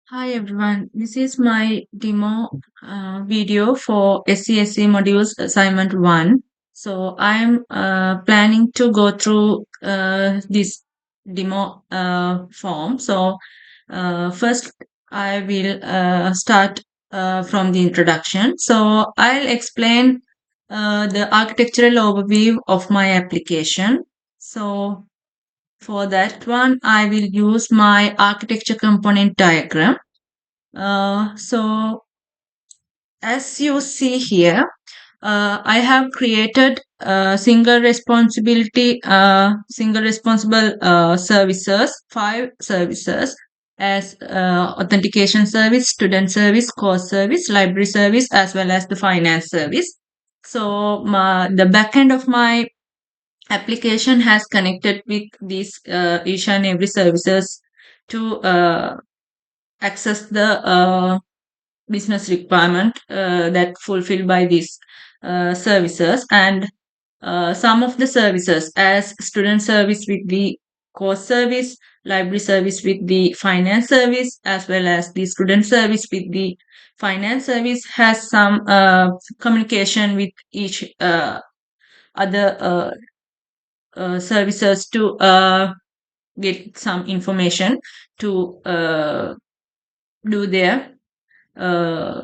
Hi everyone, this is my demo video for SESC modules assignment 1. So I'm planning to go through this demo form. So first I will start from the introduction. So I'll explain the architectural overview of my application. So for that one, I will use my architecture component diagram. So as you see here, I have created single responsible services, 5 services as authentication service, student service, course service, library service, as well as the finance service. So the backend of my application has connected with these each and every services to access the business requirement that fulfilled by these services, and some of the services as student service with the course service, library service with the finance service, as well as the student service with the finance service has some communication with each other services to get some information to do their uh,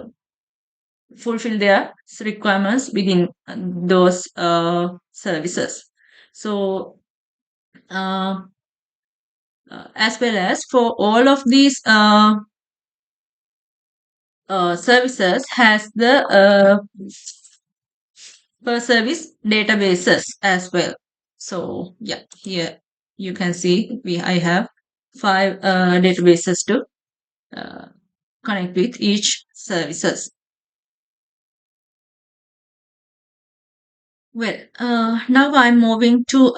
fulfill their requirements within those services. So, uh, as well as for all of these services has the per service databases as well. So, yeah, here you can see I have 5 databases to uh, connect with each services. Well, now I'm moving to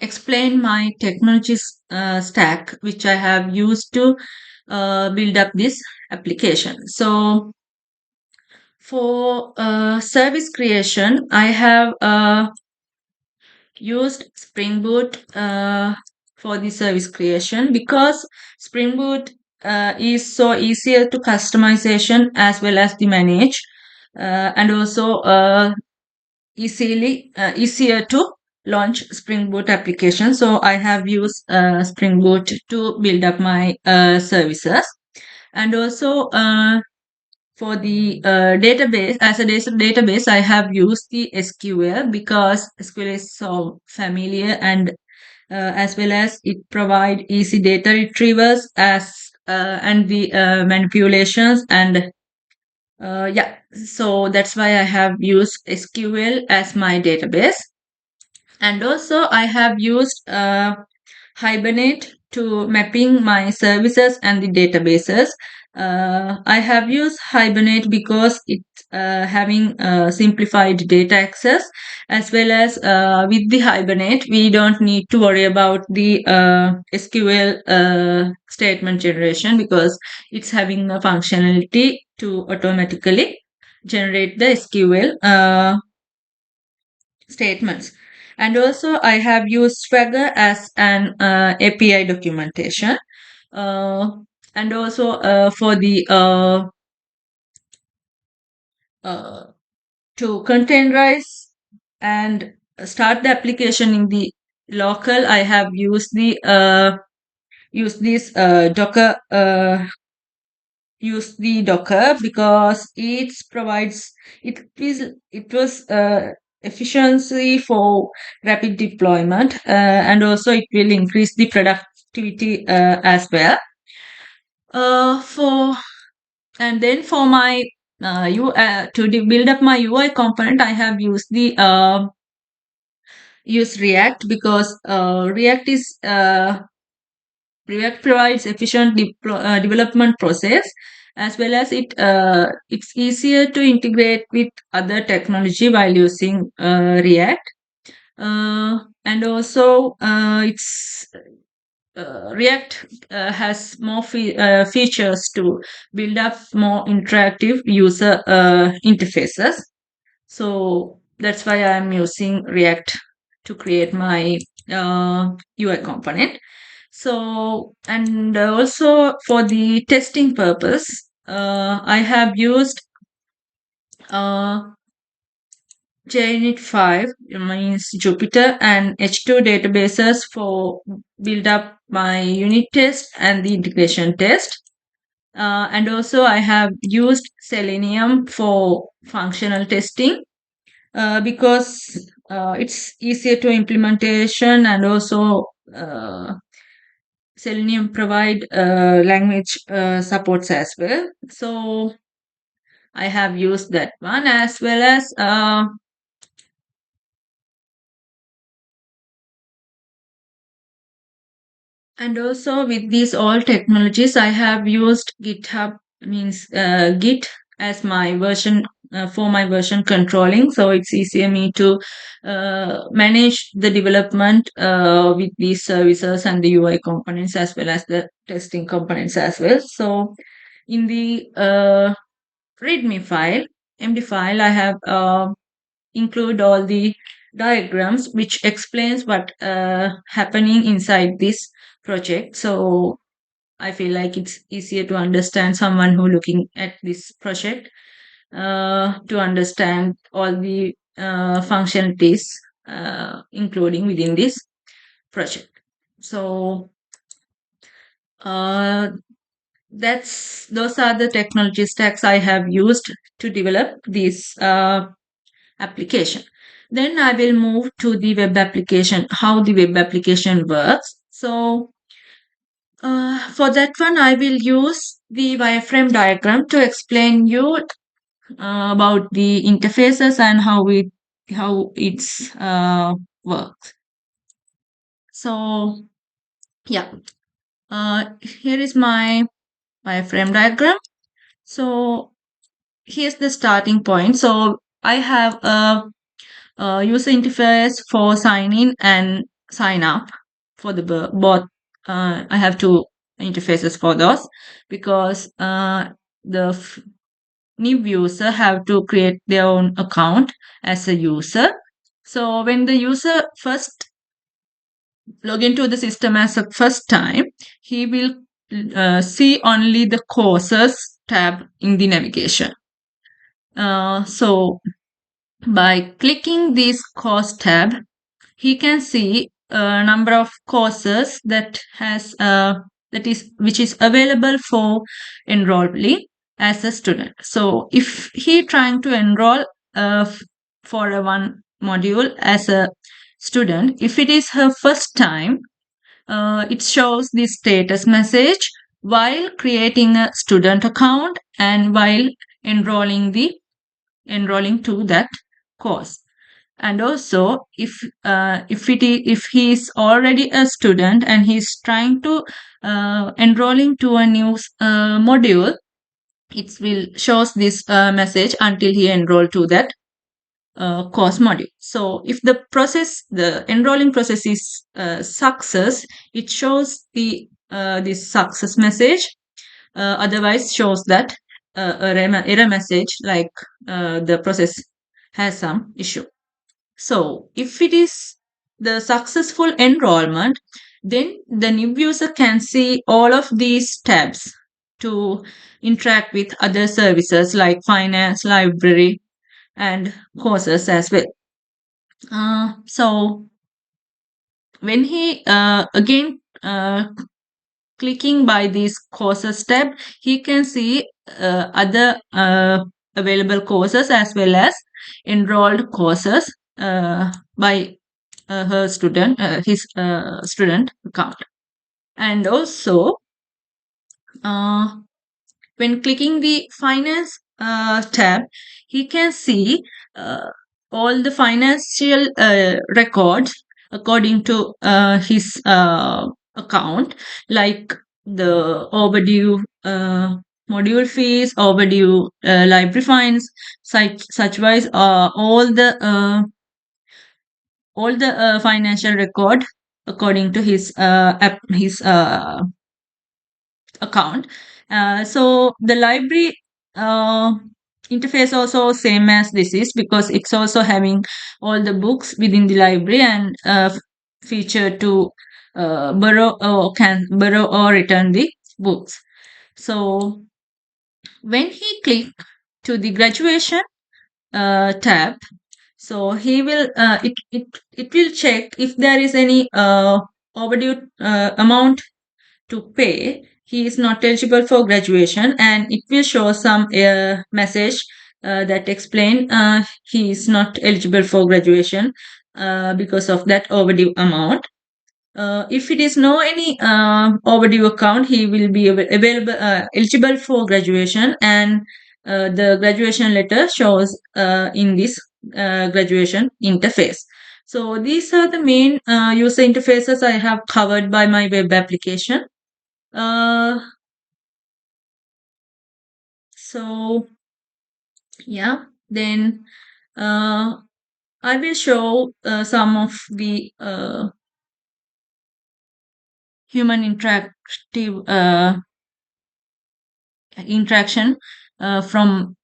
explain my technology stack, which I have used to build up this application. So, for service creation, I have used Spring Boot for the service creation because Spring Boot is so easier to customization as well as the manage, and also easier to launch Spring Boot application. So I have used Spring Boot to build up my services, and also for the database as a database, I have used the SQL because SQL is so familiar, and as well as it provide easy data retrievers as and the manipulations, and yeah, so that's why I have used SQL as my database. And also I have used Hibernate to mapping my services and the databases. I have used Hibernate because it's having simplified data access, as well as with the Hibernate, we don't need to worry about the SQL statement generation because it's having a functionality to automatically generate the SQL statements. And also, I have used Swagger as an API documentation. Uh, and also for the uh, to containerize and start the application in the local, I have used the use this Docker because it was efficiency for rapid deployment, and also it will increase the productivity as well. For and then for my build up my UI component, I have used the use React because React provides efficient development process, as well as it's easier to integrate with other technology while using React. And also it's React has more features to build up more interactive user interfaces. So that's why I'm using React to create my UI component. So, and also for the testing purpose, I have used uh, JUnit 5, means Jupyter, and H2 databases for build up my unit test and the integration test. And also I have used Selenium for functional testing because it's easier to implementation, and also Selenium provide language supports as well. So I have used that one, as well as and also with these all technologies, I have used GitHub, means Git, as my version for my version controlling. So it's easier me to manage the development with these services and the UI components, as well as the testing components as well. So in the README file, MD file, I have include all the diagrams which explains what happening inside this project. So I feel like it's easier to understand someone who looking at this project to understand all the functionalities including within this project. So uh, that's those are the technology stacks I have used to develop this application. Then I will move to the web application, how the web application works. So for that one, I will use the wireframe diagram to explain you about the interfaces and how it's works. So yeah, here is my wireframe diagram. So here's the starting point. So I have a user interface for sign in and sign up for the both. I have two interfaces for those because the new user have to create their own account as a user. So when the user first log into the system as a first time, he will see only the courses tab in the navigation. So by clicking this course tab, he can see a number of courses that is which is available for enrolling as a student. So if he trying to enroll for a one module as a student, if it is her first time, it shows the status message while creating a student account and while enrolling to that course. And also if he is already a student and he's trying to enrolling to a new module, it will shows this message until he enroll to that course module. So if the enrolling process is success, it shows the this success message. Otherwise shows that error message, like the process has some issue. So if it is the successful enrollment, then the new user can see all of these tabs to interact with other services like finance, library, and courses as well. So when he again clicking by these courses tab, he can see other available courses as well as enrolled courses by his student account. And also uh, when clicking the finance tab, he can see uh, all the financial records according to his account, like the overdue module fees, overdue library fines, such wise all the financial record according to his account. So the library uh, interface also same as this is, because it's also having all the books within the library and feature to borrow or return the books. So when he click to the graduation tab, so he will it will check if there is any overdue amount to pay. He is not eligible for graduation, and it will show some message that explain he is not eligible for graduation because of that overdue amount. If it is no any overdue account, he will be available eligible for graduation, and the graduation letter shows in this graduation interface. So these are the main user interfaces I have covered by my web application. Uh, so yeah, then uh, I will show some of the human interactive interaction from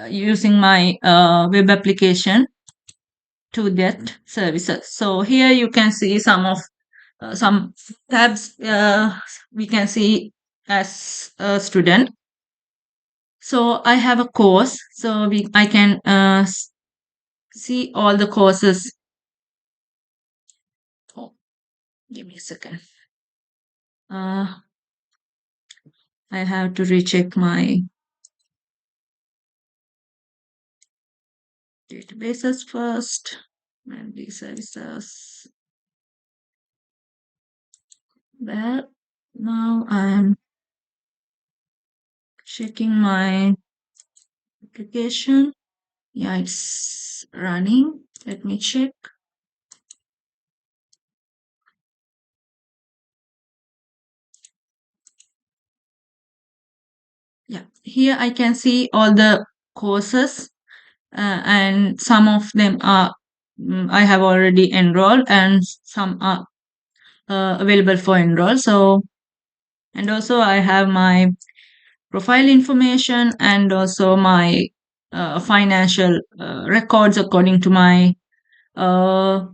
using my web application to that services. So here you can see some of some tabs we can see as a student. So I have a course, so I can see all the courses. Oh, give me a second. I have to recheck my databases first. Memory services. Well, now I'm checking my application. Yeah, it's running. Let me check. Yeah, here I can see all the courses, and some of them are I have already enrolled, and some are available for enroll. So, and also I have my profile information and also my financial records according to my uh,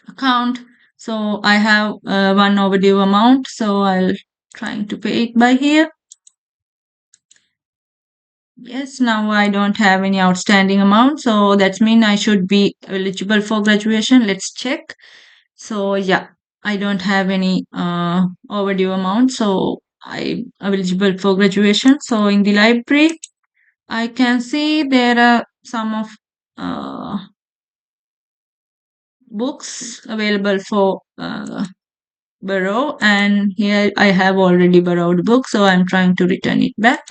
account. So I have one overdue amount, so I'll trying to pay it by here. Yes, now I don't have any outstanding amount, so that means I should be eligible for graduation. Let's check. So yeah, I don't have any overdue amount, so I'm eligible for graduation. So in the library, I can see there are some of books available for borrow, and here I have already borrowed book, so I'm trying to return it back.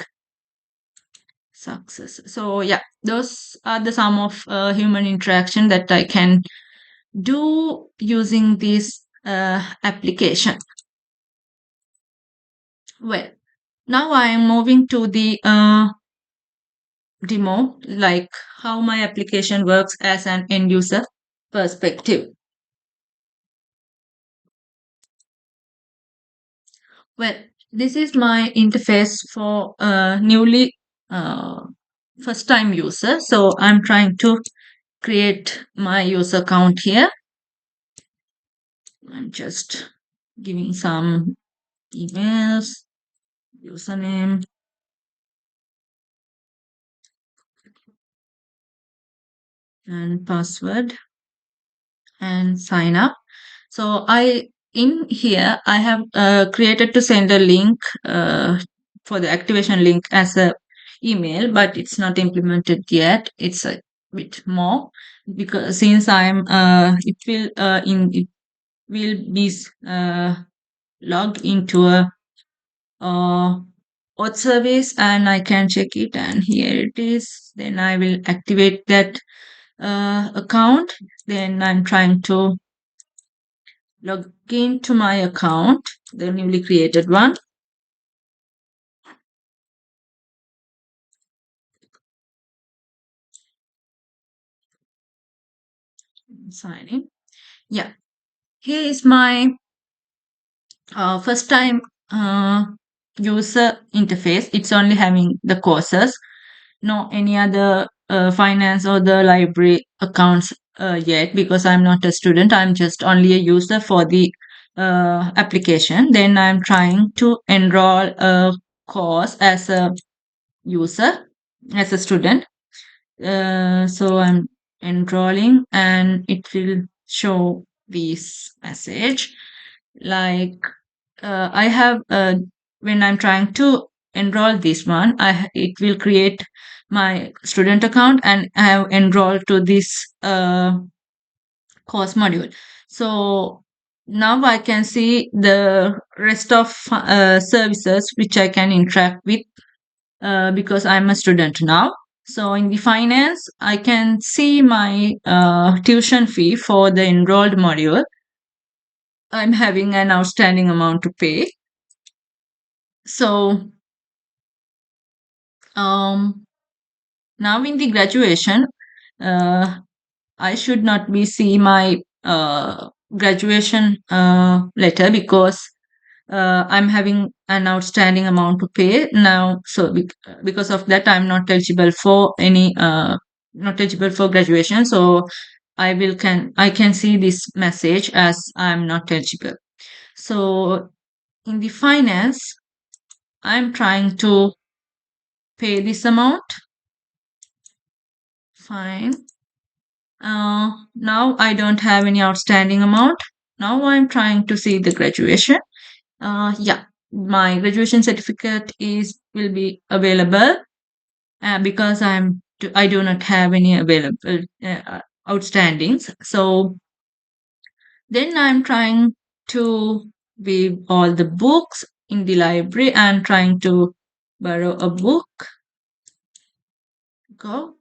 Success. So yeah, those are the sum of human interaction that I can do using this application. Well, now I am moving to the demo, like how my application works as an end user perspective. Well, this is my interface for newly uh, first time user. So I'm trying to create my user account here. I'm just giving some emails, username, and password, and sign up. So I in here I have created to send a link for the activation link as a email, but it's not implemented yet. It's a bit more because since I'm it will be logged into a auth service, and I can check it, and here it is. Then I will activate that account. Then I'm trying to log into my account, the newly created one. Sign in. Yeah, here is my first time user interface. It's only having the courses, no any other finance or the library accounts yet because I'm not a student. I'm just only a user for the application. Then I'm trying to enroll a course as a user, as a student. So I'm enrolling and it will show this message like I have when I'm trying to enroll this one, it will create my student account and I have enrolled to this course module. So now I can see the rest of services which I can interact with because I'm a student now. So in the finance, I can see my tuition fee for the enrolled module. I'm having an outstanding amount to pay. So um, now in the graduation, uh, I should not be see my graduation letter because I'm having an outstanding amount to pay now. So because of that, I'm not eligible for any not eligible for graduation. So I can see this message as I'm not eligible. So in the finance, I'm trying to pay this amount. Fine. Now I don't have any outstanding amount. Now I'm trying to see the graduation. Yeah, my graduation certificate is will be available because I do not have any available outstandings. So then I'm trying to view all the books in the library and trying to borrow a book. Go.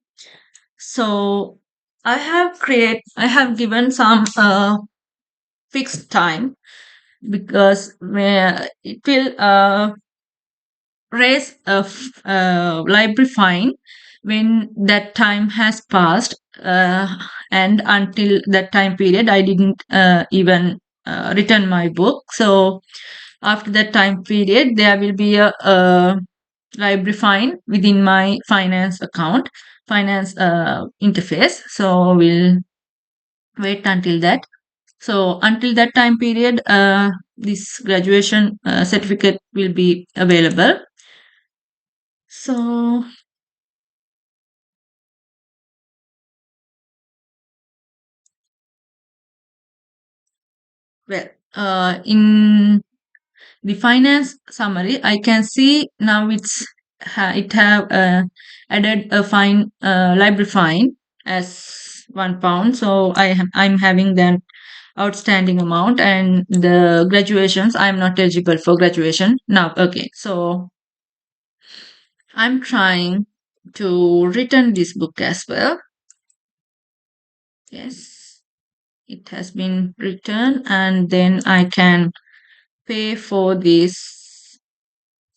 So I have given some fixed time because it will raise a library fine when that time has passed and until that time period I didn't even return my book. So after that time period there will be a library fine within my finance account, finance interface. So we'll wait until that. So until that time period, this graduation certificate will be available. So well, in the finance summary, I can see now it have added a fine, library fine as £1. So I'm having that outstanding amount and the graduations. I'm not eligible for graduation now. Okay, so I'm trying to return this book as well. Yes, it has been returned, and then I can pay for this.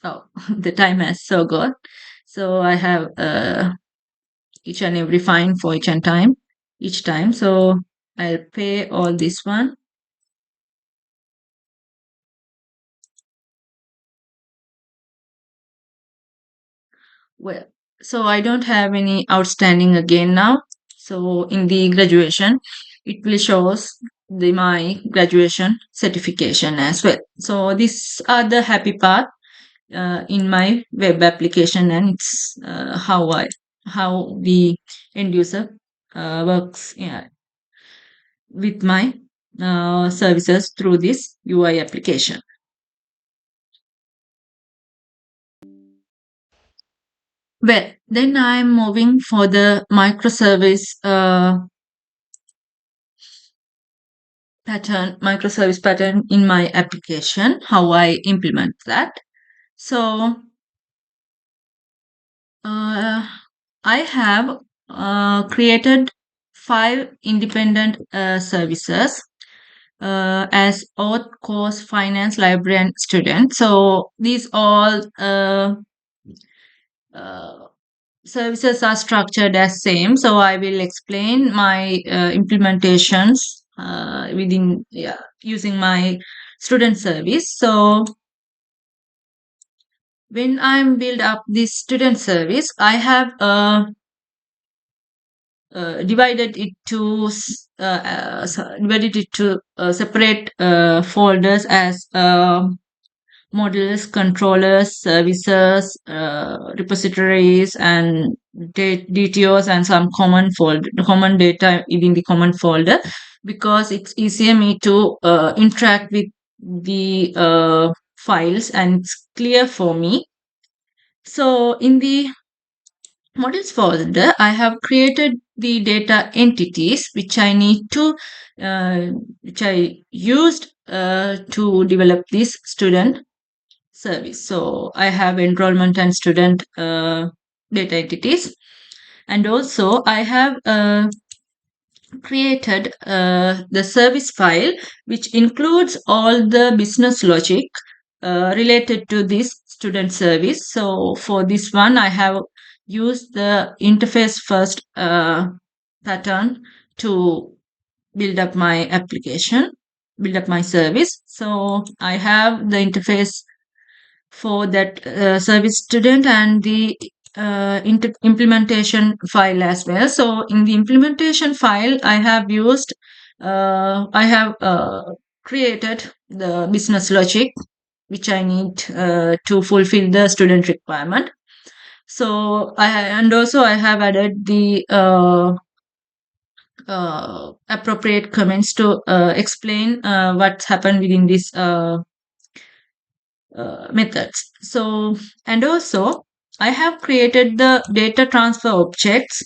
Oh, the time has so gone. So I have each and every fine for each time. So I'll pay all this one. Well, so I don't have any outstanding again now. So in the graduation, it will shows my graduation certification as well. So these are the happy part in my web application, and it's how the end user works, yeah, with my services through this UI application. Well, then I'm moving for the microservice microservice pattern in my application, how I implement that. So uh, I have created 5 independent services as auth, course, finance, library, and student. So these all uh, services are structured as same. So I will explain my implementations within, yeah, using my student service. So when I'm build up this student service, I have divided it to separate folders as models, controllers, services, repositories, and DTOs, and some common data within the common folder, because it's easier me to interact with the files, and it's clear for me. So in the models folder, I have created the data entities which I need to, uh, which I used to develop this student service. So I have enrollment and student data entities, and also I have created the service file, which includes all the business logic related to this student service. So for this one, I have used the interface first pattern to build up my application, build up my service. So I have the interface for that service student, and the implementation file as well. So in the implementation file, I have created the business logic which I need to fulfill the student requirement. So and also I have added the appropriate comments to explain what's happened within this methods. So, and also I have created the data transfer objects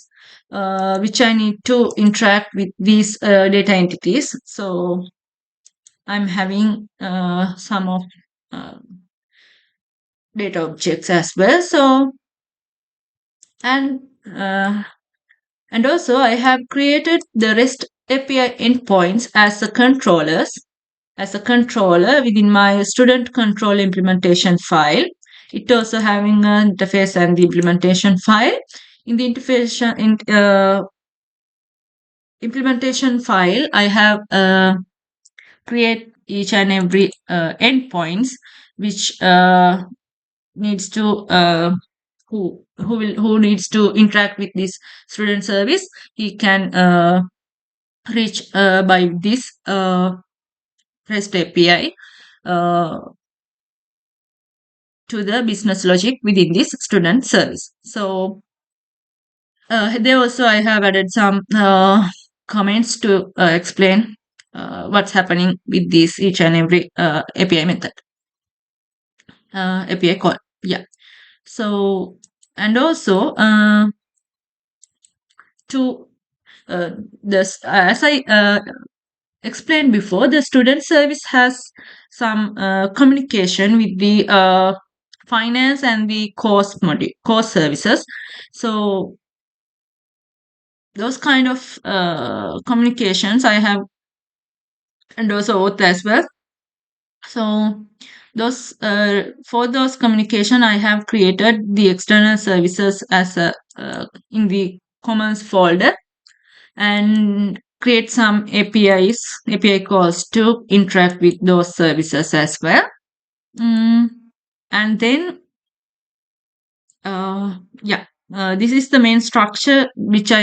which I need to interact with these data entities. So I'm having some of uh, data objects as well. So, and uh, and also I have created the REST API endpoints as a controller within my student control implementation file. It also having an interface and the implementation file. In the implementation file, I have create each and every endpoints which needs to who needs to interact with this student service. He can reach by this REST API uh, to the business logic within this student service. So there also I have added some comments to explain what's happening with this each and every API method, API call. Yeah. So, and also to this, as I explained before, the student service has some communication with the finance and the course services. So those kind of communications I have, and also oath as well. So those for those communication, I have created the external services as a in the commons folder, and create some API calls to interact with those services as well. Mm, and then, yeah, this is the main structure which I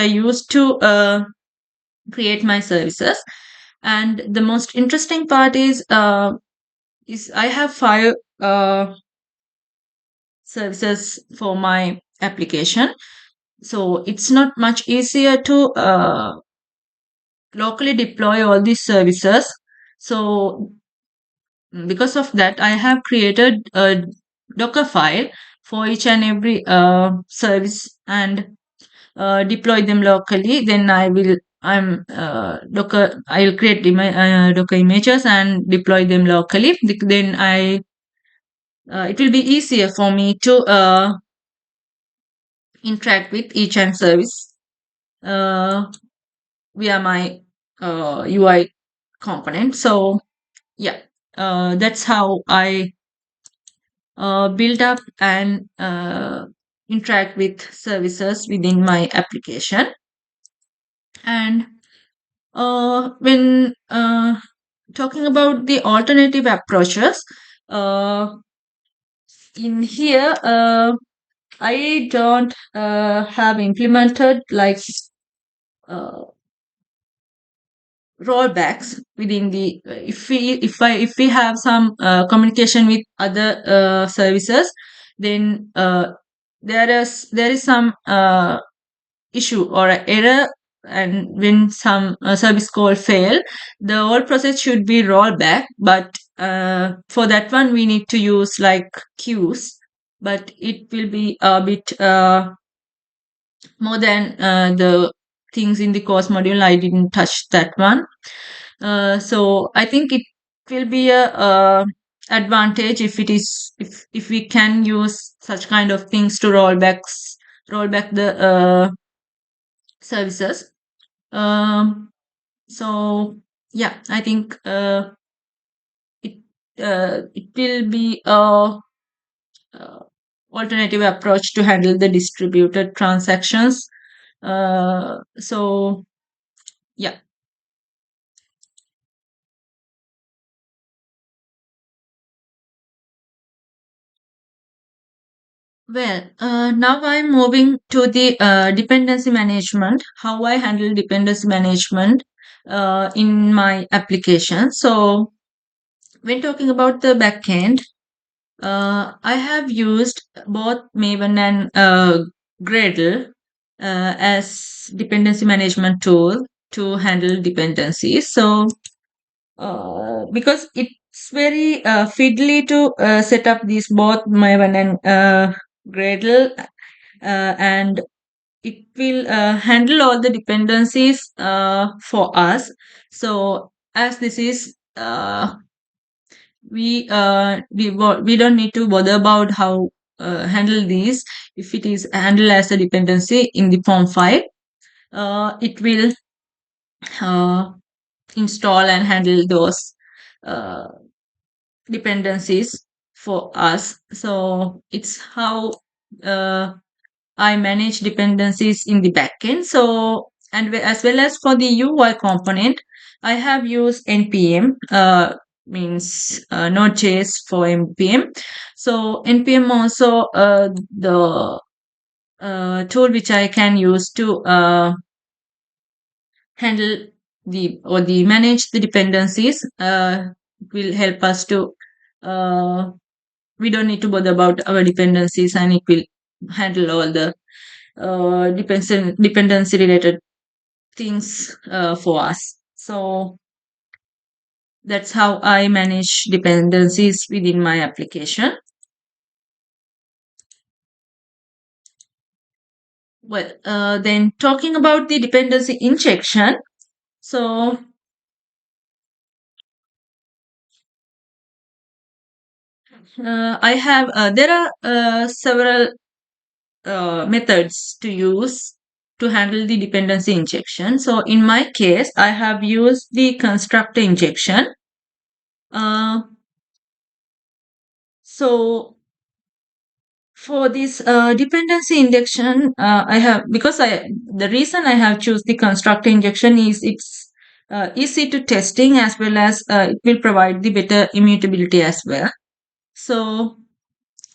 use to create my services. And the most interesting part is I have five services for my application. So it's not much easier to locally deploy all these services. So because of that, I have created a Docker file for each and every service, and deploy them locally. Then I'll create Docker images and deploy them locally. Then it will be easier for me to interact with each and service uh, via my UI component. So yeah, that's how I build up and interact with services within my application. And when talking about the alternative approaches, uh, in here I don't have implemented like uh, rollbacks within the if we have some communication with other services, then there is some issue or a error, and when some service call fail, the whole process should be rolled back. But for that one we need to use like queues, but it will be a bit more than the things in the course module. I didn't touch that one. So I think it will be a advantage if it is if we can use such kind of things to roll back the services. So yeah, I think it it will be uh, alternative approach to handle the distributed transactions. So yeah. Well, now I'm moving to the dependency management, how I handle dependency management in my application. So, when talking about the backend, I have used both Maven and Gradle as dependency management tool to handle dependencies. So, because it's very fiddly to set up these both Maven and Gradle, and it will handle all the dependencies for us. So as this is we don't need to bother about how handle these. If it is handled as a dependency in the form file, it will uh, install and handle those uh, dependencies for us. So it's how uh, I manage dependencies in the backend. So, and as well as for the UI component, I have used npm, means Node.js for npm. So, npm also the tool which I can use to handle the manage the dependencies. Will help us to we don't need to bother about our dependencies, and it will handle all the dependency related things for us. So that's how I manage dependencies within my application. Well, then talking about the dependency injection. So I have there are several methods to use to handle the dependency injection. So in my case, I have used the constructor injection. Uh, so for this dependency injection, I have because I the reason I have choose the constructor injection is it's easy to testing, as well as it will provide the better immutability as well. So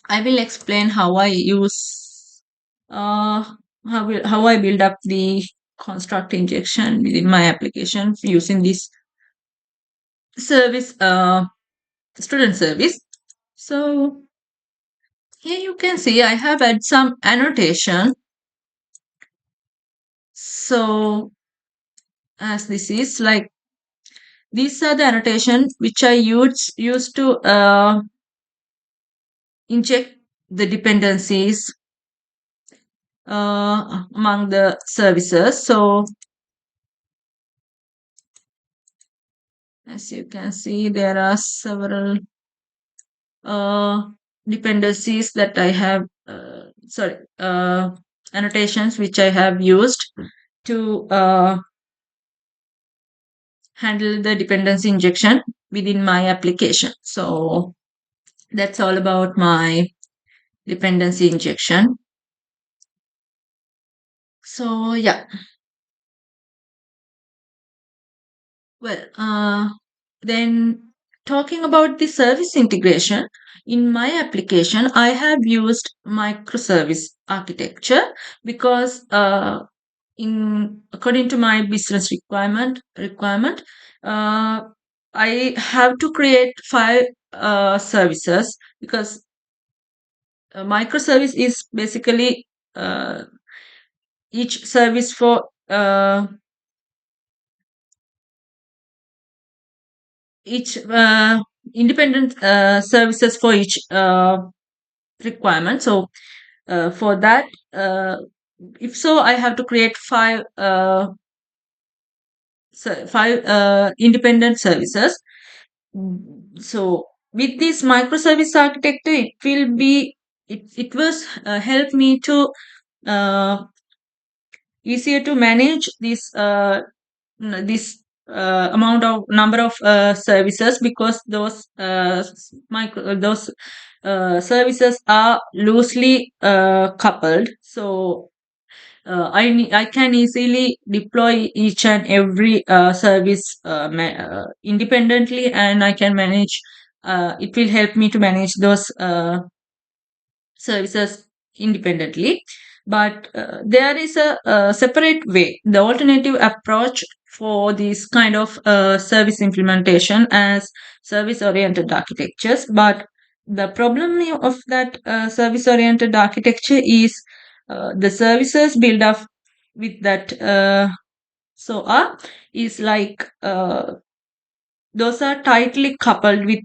I will explain how I use uh, how I build up the constructor injection within my application using this service student service. So here you can see I have had some annotation. So as this is like these are the annotation which I used to inject the dependencies among the services. So as you can see, there are several uh, dependencies that I have sorry annotations which I have used to handle the dependency injection within my application. So that's all about my dependency injection. So yeah, well, then talking about the service integration. in my application, I have used microservice architecture because in according to my business requirement, uh, I have to create five services because microservice is basically uh, each service for each independent services for each requirement. So for that, if so, I have to create five independent services. So with this microservice architecture, it was help me to uh, easier to manage this amount of number of services because those services are loosely coupled. So I can easily deploy each and every service independently, and I can manage. It will help me to manage those services independently. But there is a separate way, the alternative approach for this kind of service implementation as service oriented architectures. But the problem of that service oriented architecture is the services built up with that is like those are tightly coupled with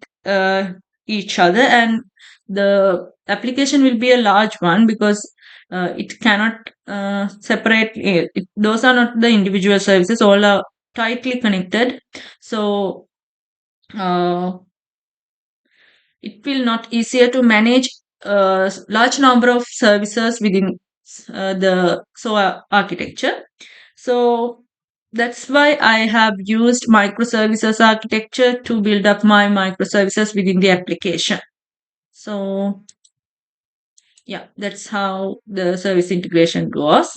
each other, and the application will be a large one because it cannot separate those are not the individual services, all are tightly connected. So uh, it will not easier to manage a large number of services within the SOA architecture. So that's why I have used microservices architecture to build up my microservices within the application. So yeah, that's how the service integration goes.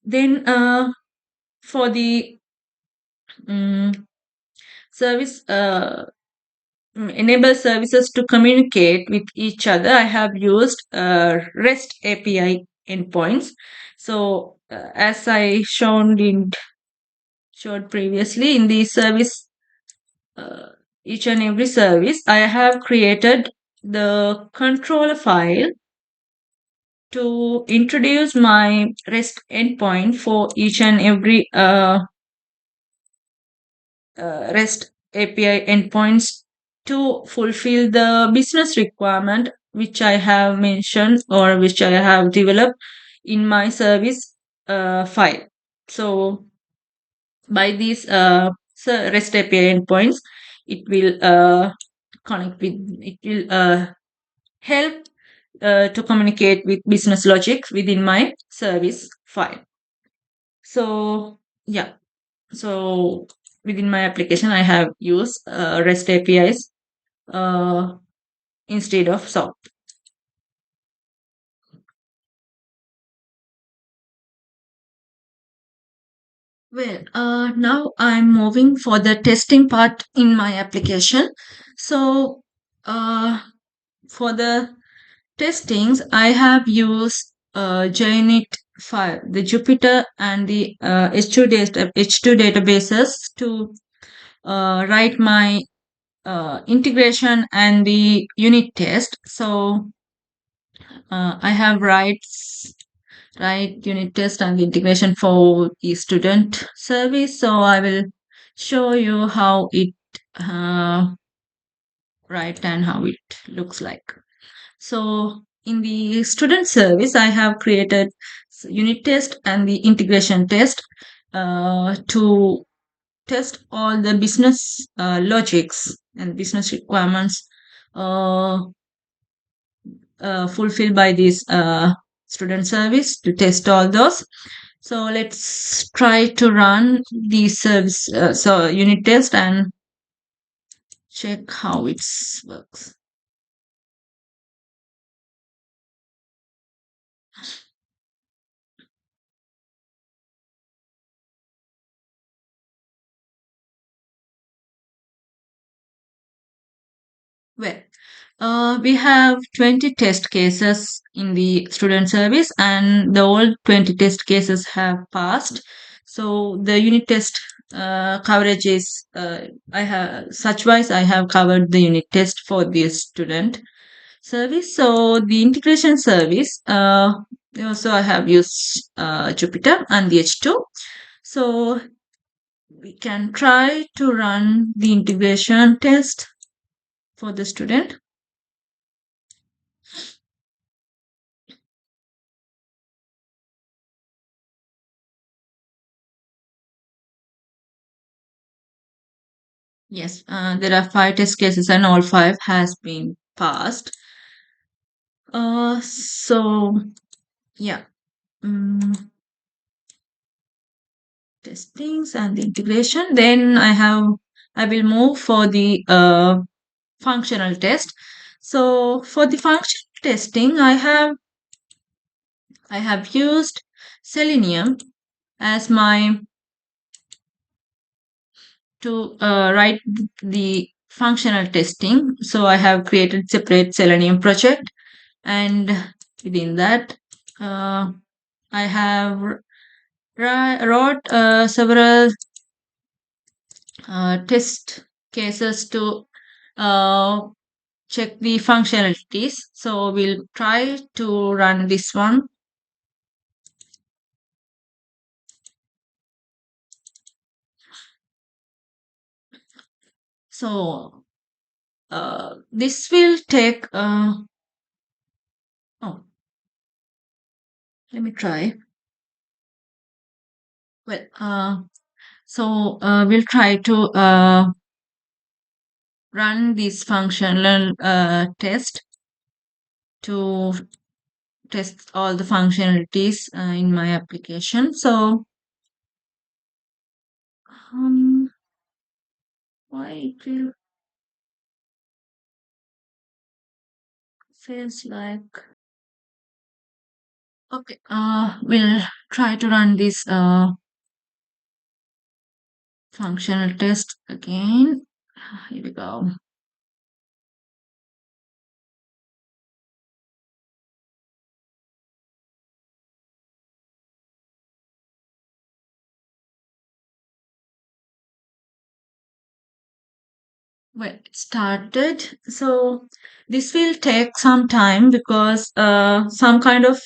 Then for the um, service enable services to communicate with each other, I have used REST API endpoints. So as I showed previously in the service, uh, each and every service, I have created the controller file to introduce my REST endpoint for each and every REST API endpoints to fulfill the business requirement which I have mentioned or which I have developed in my service file. So by these REST API endpoints, it will connect with it will help to communicate with business logic within my service file. So yeah, so within my application, I have used REST APIs uh, instead of SOAP. Well, now I'm moving for the testing part in my application. So, for the testings, I have used JUnit 5, the Jupyter and the H2 databases to write my integration and the unit test. So I have write unit test and integration for the student service. So I will show you how it write and how it looks like. So in the student service, I have created unit test and the integration test to test all the business logics and business requirements uh, fulfilled by this student service to test all those. So let's try to run the service, so unit test and check how it works. Well, we have 20 test cases in the student service, and the all 20 test cases have passed. So the unit test coverage is I have such wise I have covered the unit test for the student service. So the integration service, also I have used Jupyter and the H2. So we can try to run the integration test for the student. Yes, there are five test cases and all five has been passed. So yeah, um, testings and the integration. Then I will move for the functional test. So for the functional testing, I have used Selenium as my to write the functional testing. So I have created separate Selenium project, and within that, I have wrote several test cases to uh, check the functionalities. So we'll try to run this one. So this will take. Oh, let me try. Well, so we'll try to run this functional test to test all the functionalities in my application. So um, why it will feels like okay. We'll try to run this functional test again. Here we go. Well, it started. So this will take some time because some kind of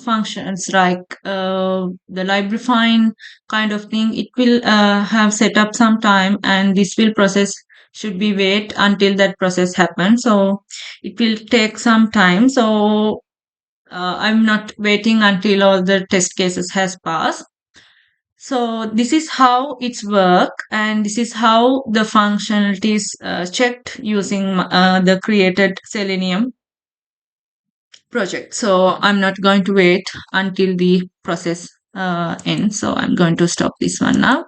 functions like the library find kind of thing, it will have set up some time, and this will process should be wait until that process happens. So it will take some time. So I'm not waiting until all the test cases has passed. So this is how it's work, and this is how the functionalities checked using the created Selenium project. So I'm not going to wait until the process ends. So I'm going to stop this one now.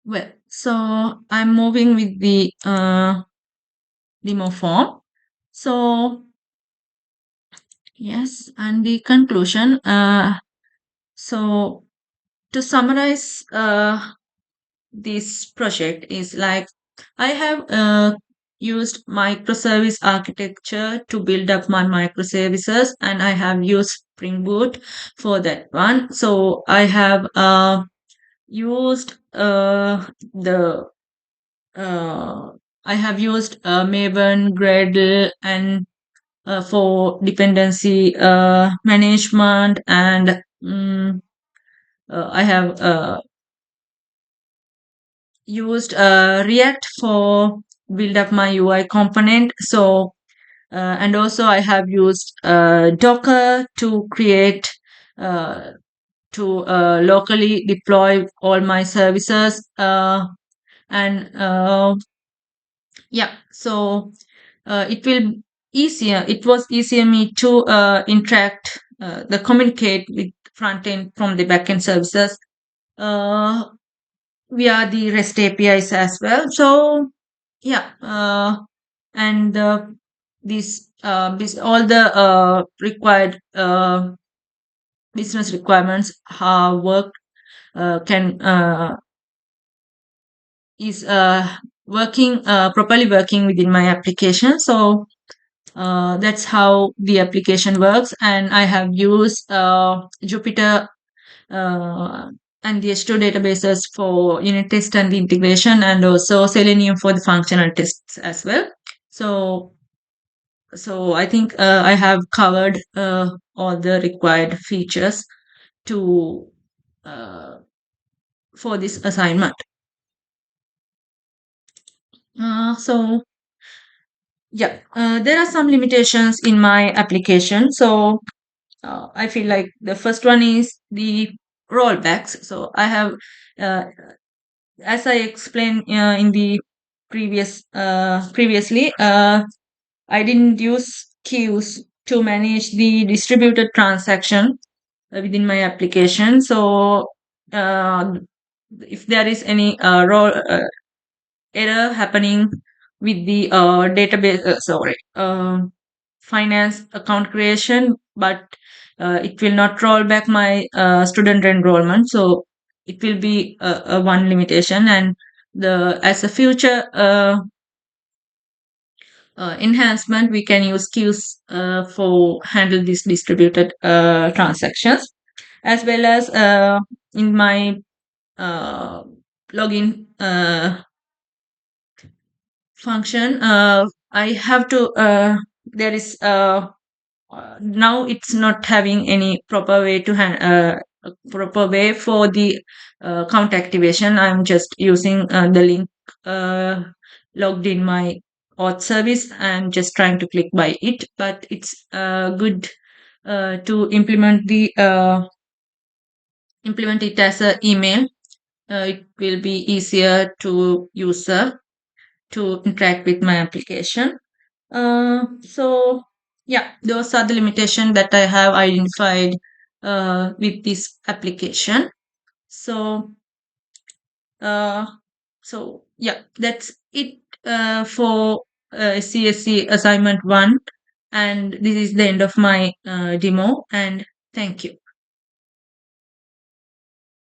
Well, so I'm moving with the demo form. So yes, and the conclusion. So to summarize this project is like I have used microservice architecture to build up my microservices, and I have used Spring Boot for that one. So I have used the uh, I have used Maven, Gradle, and for dependency management, and I have used React for build up my UI component. So and also I have used Docker to create to locally deploy all my services. And yeah, so it was easier me to interact the communicate with front end from the backend services uh, via the REST APIs as well. So yeah, and all the required business requirements work can is working properly working within my application. So that's how the application works. And I have used Jupyter uh, and the H2 databases for unit test and the integration, and also Selenium for the functional tests as well. So I think I have covered all the required features to uh, for this assignment. So yeah, there are some limitations in my application. So I feel like the first one is the rollbacks. So I have, uh, as I explained in the previously, I didn't use queues to manage the distributed transaction within my application. So uh, if there is any error happening with the database, sorry, finance account creation, but it will not roll back my student enrollment. So it will be a one limitation. And the as a future enhancement, we can use queues for handle these distributed transactions, as well as in my uh, login function. I have to there is now it's not having any proper way to proper way for the count activation. I'm just using the link uh, logged in my auth service and just trying to click by it. But it's good to implement it as a email. It will be easier to user to interact with my application. So yeah, those are the limitations that I have identified with this application. So uh, yeah, that's it for CSC assignment one, and this is the end of my demo. And thank you.